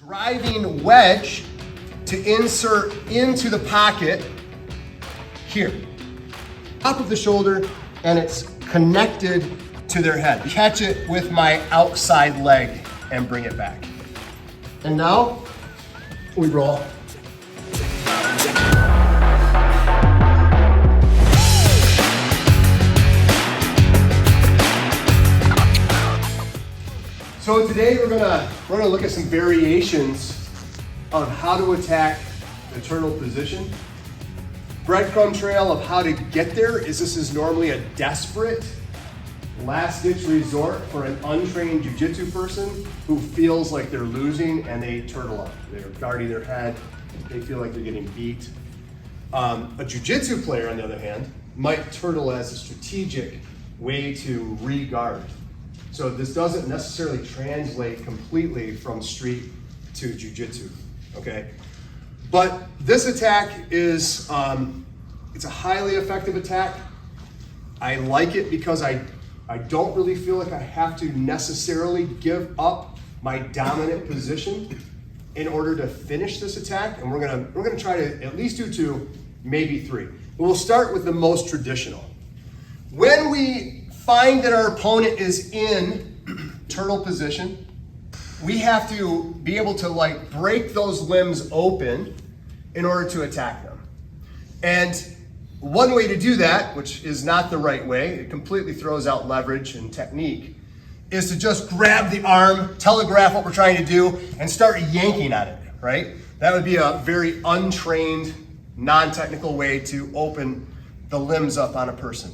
driving wedge to insert into the pocket here, top of the shoulder, and it's connected to their head. Catch it with my outside leg and bring it back. And now we roll. So today we're gonna look at some variations on how to attack the turtle position. Breadcrumb trail of how to get there is this is normally a desperate last-ditch resort for an untrained jiu-jitsu person who feels like they're losing and they turtle up. They're guarding their head, they feel like they're getting beat. A jiu-jitsu player, on the other hand, might turtle as a strategic way to re-guard. So this doesn't necessarily translate completely from street to jiu-jitsu, okay? But this attack is, it's a highly effective attack. I like it because I don't really feel like I have to necessarily give up my dominant position in order to finish this attack. And we're gonna try to at least do 2, maybe 3. But we'll start with the most traditional. When we find that our opponent is in turtle position, we have to be able to break those limbs open in order to attack them. And one way to do that, which is not the right way, it completely throws out leverage and technique, is to just grab the arm, telegraph what we're trying to do, and start yanking at it, right? That would be a very untrained, non-technical way to open the limbs up on a person.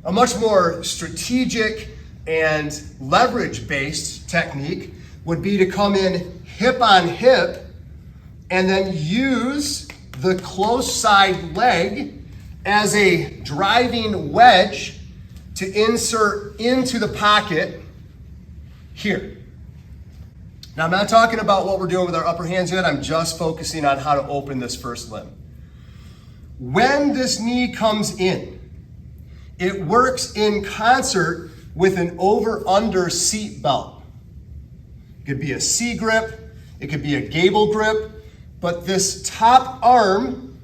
A much more strategic and leverage-based technique would be to come in hip on hip and then use the close side leg as a driving wedge to insert into the pocket here. Now, I'm not talking about what we're doing with our upper hands yet. I'm just focusing on how to open this first limb. When this knee comes in, it works in concert with an over-under seat belt. It could be a C grip, it could be a gable grip, but this top arm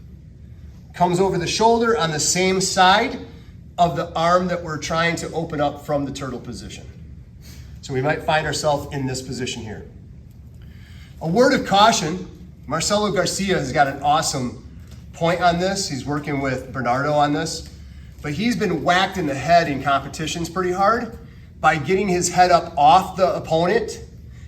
comes over the shoulder on the same side of the arm that we're trying to open up from the turtle position. So we might find ourselves in this position here. A word of caution, Marcelo Garcia has got an awesome point on this. He's working with Bernardo on this. But he's been whacked in the head in competitions pretty hard by getting his head up off the opponent,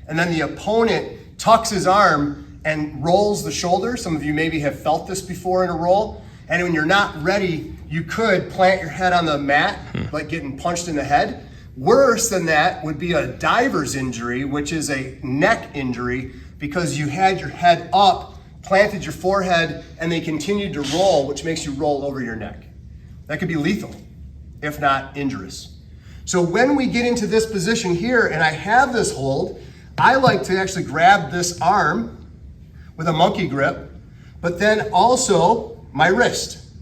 and then the opponent tucks his arm and rolls the shoulder. Some of you maybe have felt this before in a roll. And when you're not ready, you could plant your head on the mat, like getting punched in the head. Worse than that would be a diver's injury, which is a neck injury because you had your head up, planted your forehead, and they continued to roll, which makes you roll over your neck. That could be lethal, if not injurious. So when we get into this position here and I have this hold, I like to actually grab this arm with a monkey grip, but then also my wrist.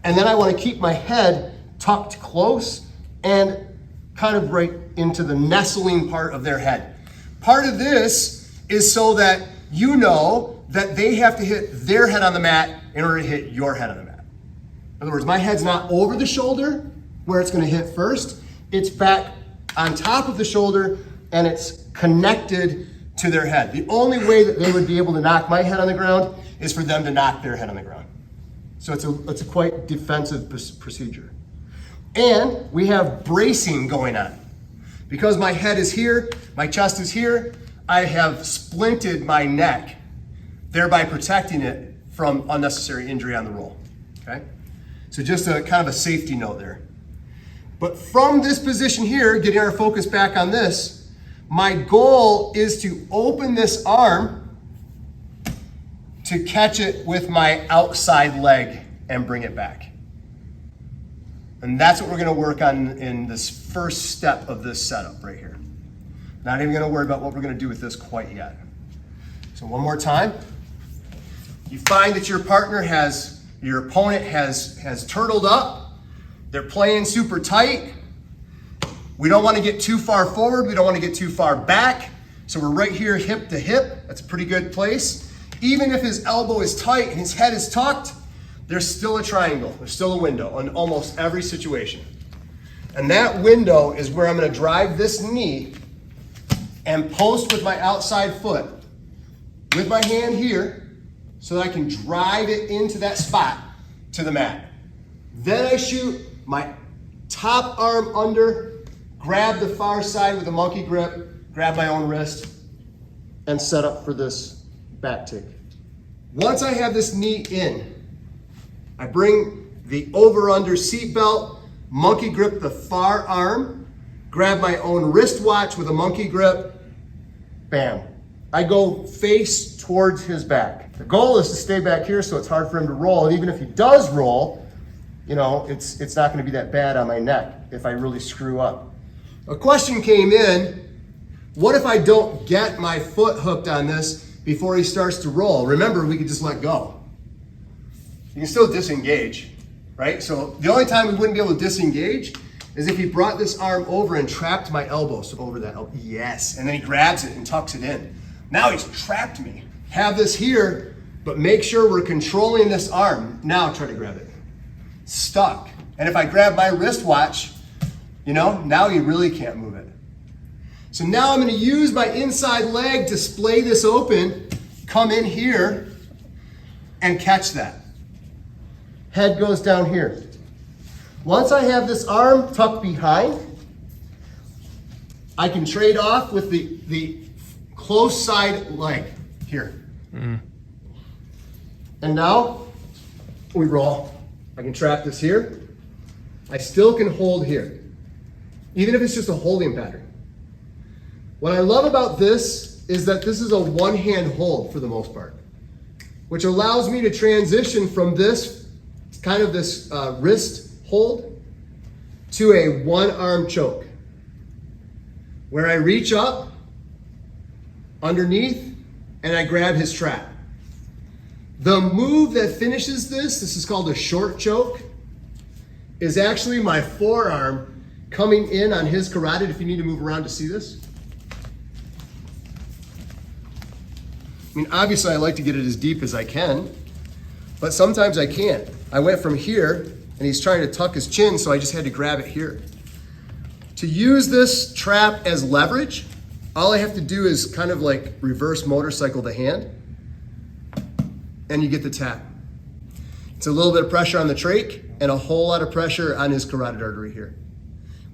And then I want to keep my head tucked close and kind of right into the nestling part of their head. Part of this is so that you know that they have to hit their head on the mat in order to hit your head on the mat. In other words, my head's not over the shoulder where it's going to hit first. It's back on top of the shoulder and it's connected to their head. The only way that they would be able to knock my head on the ground is for them to knock their head on the ground. So it's a quite defensive procedure. And we have bracing going on. Because my head is here, my chest is here, I have splinted my neck, thereby protecting it from unnecessary injury on the roll, okay? So just a kind of a safety note there. But from this position here, getting our focus back on this, my goal is to open this arm to catch it with my outside leg and bring it back. And that's what we're gonna work on in this first step of this setup right here. Not even gonna worry about what we're gonna do with this quite yet. So one more time. You find that your opponent has turtled up. They're playing super tight. We don't want to get too far forward. We don't want to get too far back. So we're right here, hip to hip. That's a pretty good place. Even if his elbow is tight and his head is tucked, there's still a triangle. There's still a window in almost every situation. And that window is where I'm going to drive this knee and post with my outside foot with my hand here so that I can drive it into that spot to the mat. Then I shoot my top arm under, grab the far side with a monkey grip, grab my own wrist, and set up for this back take. Once I have this knee in, I bring the over-under seat belt, monkey grip the far arm, grab my own wristwatch with a monkey grip, bam. I go face towards his back. The goal is to stay back here so it's hard for him to roll, and even if he does roll, you know, it's not gonna be that bad on my neck if I really screw up. A question came in, what if I don't get my foot hooked on this before he starts to roll? Remember, we could just let go. You can still disengage, right? So the only time we wouldn't be able to disengage is if he brought this arm over and trapped my elbow. So over that, oh, yes. And then he grabs it and tucks it in. Now he's trapped me. Have this here, but make sure we're controlling this arm. Now try to grab it. Stuck. And if I grab my wristwatch, you know, now you really can't move it. So now I'm going to use my inside leg to splay this open, come in here, and catch that. Head goes down here. Once I have this arm tucked behind, I can trade off with the close side leg here. And now we roll. I can trap this here. I still can hold here, even if it's just a holding pattern. What I love about this is that this is a one-hand hold for the most part, which allows me to transition from this kind of this wrist hold to a one-arm choke, where I reach up underneath and I grab his trap. The move that finishes this is called a short choke, is actually my forearm coming in on his carotid. If you need to move around to see this. I mean, obviously I like to get it as deep as I can, but sometimes I can't. I went from here and he's trying to tuck his chin, so I just had to grab it here. To use this trap as leverage, all I have to do is kind of like reverse motorcycle the hand, and you get the tap. It's a little bit of pressure on the trach and a whole lot of pressure on his carotid artery here.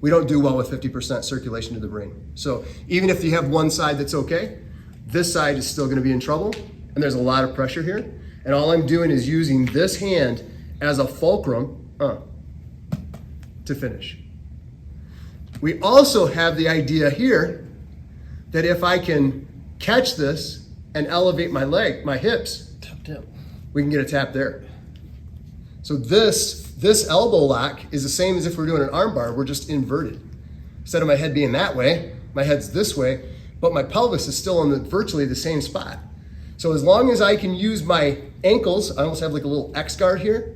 We don't do well with 50% circulation to the brain. So even if you have one side that's okay, this side is still gonna be in trouble, and there's a lot of pressure here. And all I'm doing is using this hand as a fulcrum to finish. We also have the idea here that if I can catch this and elevate my leg, my hips, we can get a tap there. So this elbow lock is the same as if we're doing an arm bar, we're just inverted. Instead of my head being that way, my head's this way, but my pelvis is still in virtually the same spot. So as long as I can use my ankles, I almost have like a little X guard here.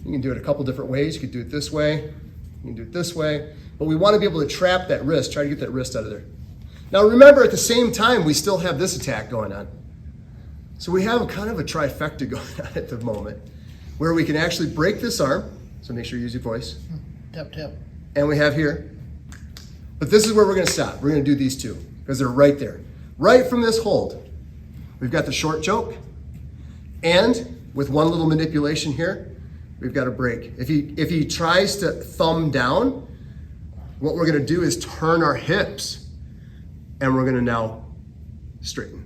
You can do it a couple different ways. You could do it this way, you can do it this way, but we want to be able to trap that wrist, try to get that wrist out of there. Now remember, at the same time, we still have this attack going on. So we have kind of a trifecta going on at the moment, where we can actually break this arm, so make sure you use your voice. Tap, tap. And we have here, but this is where we're gonna stop. We're gonna do these two, because they're right there. Right from this hold, we've got the short choke, and with one little manipulation here, we've got a break. If he tries to thumb down, what we're gonna do is turn our hips, and we're gonna now straighten.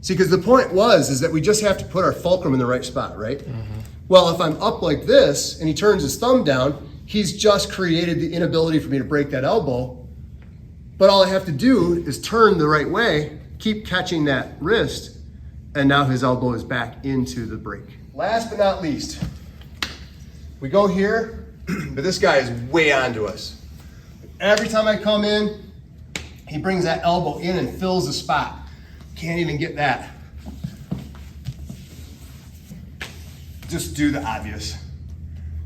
See, because the point is that we just have to put our fulcrum in the right spot, right? Mm-hmm. Well, if I'm up like this and he turns his thumb down, he's just created the inability for me to break that elbow. But all I have to do is turn the right way, keep catching that wrist, and now his elbow is back into the break. Last but not least, we go here, but this guy is way onto us. Every time I come in, he brings that elbow in and fills the spot. Can't even get that. Just do the obvious.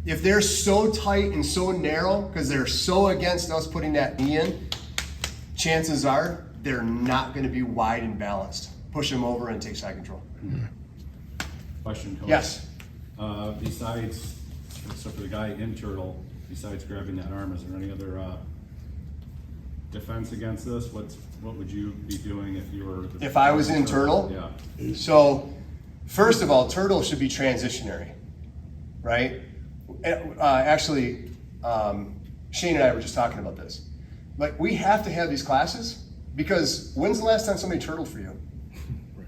If they're so tight and so narrow, because they're so against us putting that knee in, chances are they're not going to be wide and balanced. Push them over and take side control. Question, Coach. Yes. Besides, so for the guy in turtle, besides grabbing that arm, is there any other defense against this? What would you be doing if you were? If I was in turtle? Yeah. So, first of all, turtle should be transitionary, right? Actually, Shane and I were just talking about this. Like, we have to have these classes because when's the last time somebody turtled for you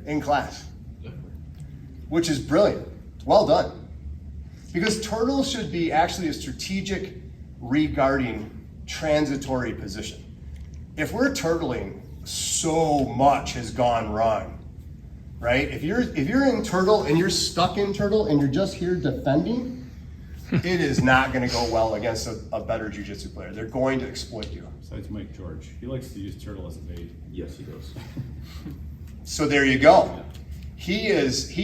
in class? Which is brilliant. Well done. Because turtle should be actually a strategic regarding transitory position. If we're turtling, so much has gone wrong, right? If you're in turtle and you're stuck in turtle and you're just here defending, it is not going to go well against a better jiu-jitsu player. They're going to exploit you. Besides Mike George, he likes to use turtle as a bait. Yes, he does. So there you go. He is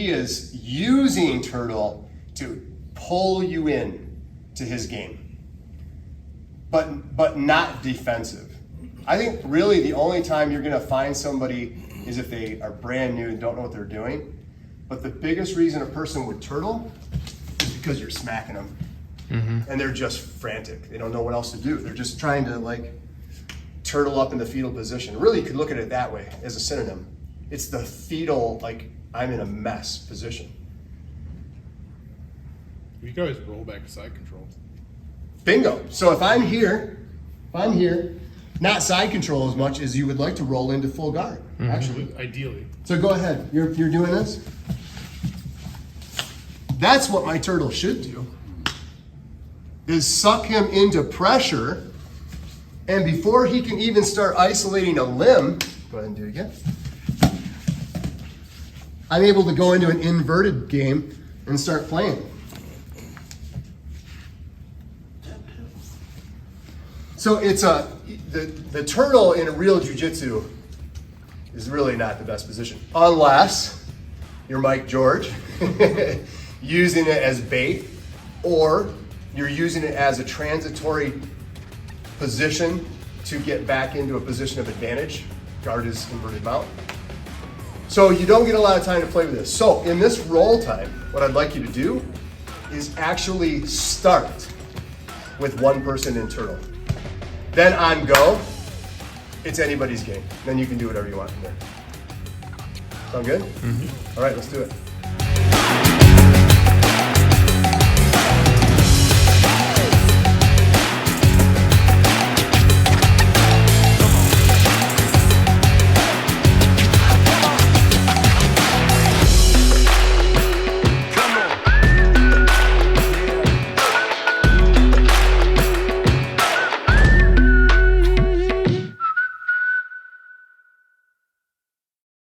using turtle to pull you in to his game, but not defensive. I think really the only time you're going to find somebody is if they are brand new and don't know what they're doing. But the biggest reason a person would turtle is because you're smacking them, and they're just frantic. They don't know what else to do. They're just trying to like turtle up in the fetal position. Really, you could look at it that way as a synonym. It's the fetal, like I'm in a mess position. You can always roll back to side control. Bingo. So if I'm here, not side control as much as you would like to roll into full guard, actually. Ideally. So go ahead. You're doing this. That's what my turtle should do. Is suck him into pressure, and before he can even start isolating a limb, go ahead and do it again. I'm able to go into an inverted game and start playing. So it's the turtle in a real jiu-jitsu is really not the best position, unless you're Mike George using it as bait, or you're using it as a transitory position to get back into a position of advantage. Guard is inverted mount. So you don't get a lot of time to play with this. So in this roll time, what I'd like you to do is actually start with one person in turtle. Then on go, it's anybody's game. Then you can do whatever you want from there. Sound good? All right, let's do it.